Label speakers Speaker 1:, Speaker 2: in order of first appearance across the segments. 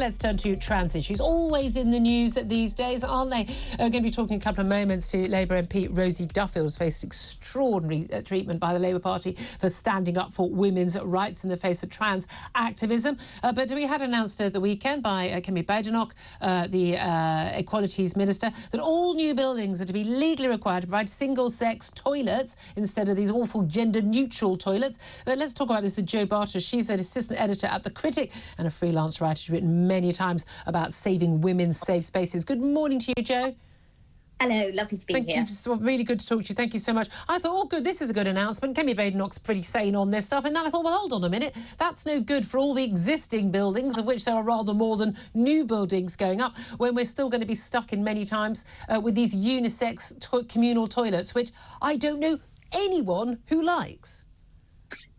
Speaker 1: let's turn to trans issues. Always in the news these days, aren't they? We're going to be talking a couple of moments to Labour MP Rosie Duffield, who's faced extraordinary treatment by the Labour Party for standing up for women's rights in the face of trans activism. But we had announced at the weekend by Kemi Badenoch, the Equalities Minister, that all new buildings are to be legally required to provide single-sex toilets instead of these awful gender-neutral toilets. But let's talk about this with Jo Bartosh. She's an assistant editor at the Critic and a freelance writer. She's written many times about saving women's safe spaces. Good morning to you, Jo.
Speaker 2: Hello, lovely to be here.
Speaker 1: Thank you. It's really good to talk to you. Thank you so much. I thought, oh, good, this is a good announcement. Kemi Badenoch's pretty sane on this stuff. And then I thought, well, hold on a minute. That's no good for all the existing buildings, of which there are rather more than new buildings going up, when we're still going to be stuck in many times with these unisex communal toilets, which I don't know anyone who likes.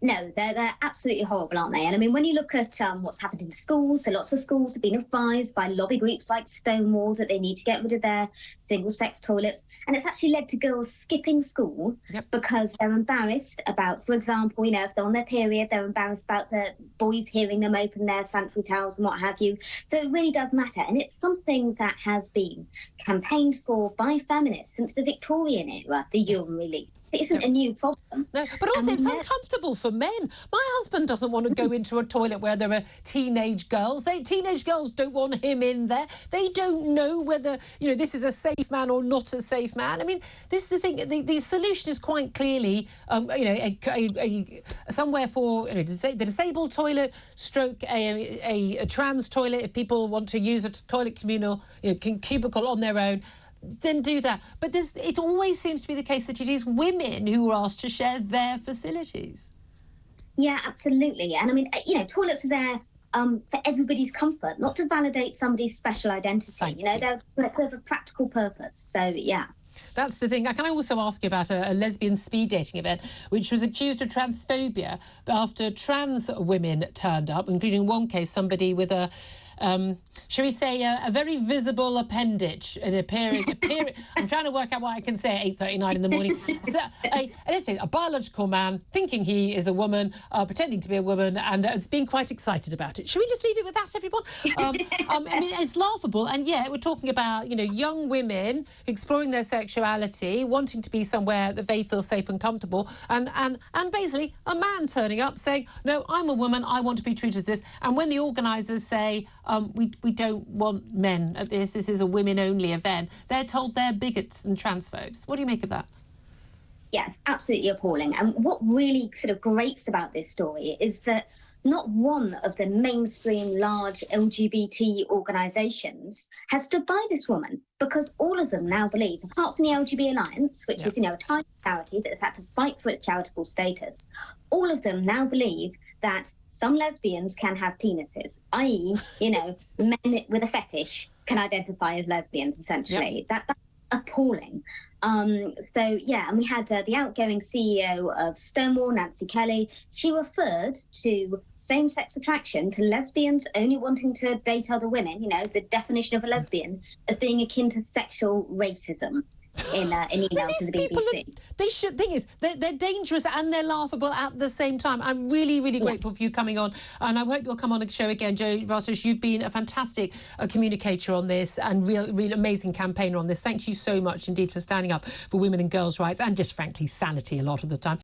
Speaker 2: No, they're absolutely horrible, aren't they? And I mean, when you look at what's happened in schools, so lots of schools have been advised by lobby groups like Stonewall that they need to get rid of their single-sex toilets. And it's actually led to girls skipping school because they're embarrassed about, for example, you know, if they're on their period, they're embarrassed about the boys hearing them open their sanitary towels and what have you. So it really does matter. And it's something that has been campaigned for by feminists since the Victorian era, the urine release. It isn't a new problem.
Speaker 1: No, but also it's uncomfortable for men. My husband doesn't want to go into a toilet where there are teenage girls. Teenage girls don't want him in there. They don't know whether, you know, this is a safe man or not a safe man. I mean, this is the thing. The solution is quite clearly, you know, somewhere for, you know, the disabled toilet, stroke a trans toilet. If people want to use a toilet communal, you know, cubicle on their own, then do that. But it always seems to be the case that it is women who are asked to share their facilities.
Speaker 2: Yeah, absolutely. And I mean, you know, toilets are there for everybody's comfort, not to validate somebody's special identity. They're serve a practical purpose. So, yeah.
Speaker 1: That's the thing. Can I also ask you about a lesbian speed dating event which was accused of transphobia after trans women turned up, including in one case somebody with a shall we say, a very visible appendage in a period. I'm trying to work out what I can say at 8:39 in the morning. So, let's say a biological man thinking he is a woman, pretending to be a woman, and has been quite excited about it. Should we just leave it with that, everyone? I mean, it's laughable, and yet we're talking about, you know, young women exploring their sexuality, wanting to be somewhere that they feel safe and comfortable, and basically a man turning up saying, no, I'm a woman, I want to be treated as this. And when the organisers say, we don't want men at this is a women-only event, they're told they're bigots and transphobes. What do you make of that?
Speaker 2: Yes, absolutely appalling. And what really sort of grates about this story is that not one of the mainstream large LGBT organisations has stood by this woman, because all of them now believe, apart from the LGBT Alliance, which is, you know, a tiny charity that has had to fight for its charitable status, all of them now believe that some lesbians can have penises, i.e., you know, men with a fetish can identify as lesbians, essentially. That's appalling. So, yeah, and we had the outgoing CEO of Stonewall, Nancy Kelly. She referred to same-sex attraction to lesbians only wanting to date other women, you know, the definition of a lesbian, as being akin to sexual racism. In emails to the BBC.
Speaker 1: Thing is, they're dangerous and they're laughable at the same time. I'm really, really grateful for you coming on, and I hope you'll come on the show again, Jo Bartosh. You've been a fantastic communicator on this and real amazing campaigner on this. Thank you so much indeed for standing up for women and girls' rights and just, frankly, sanity a lot of the time.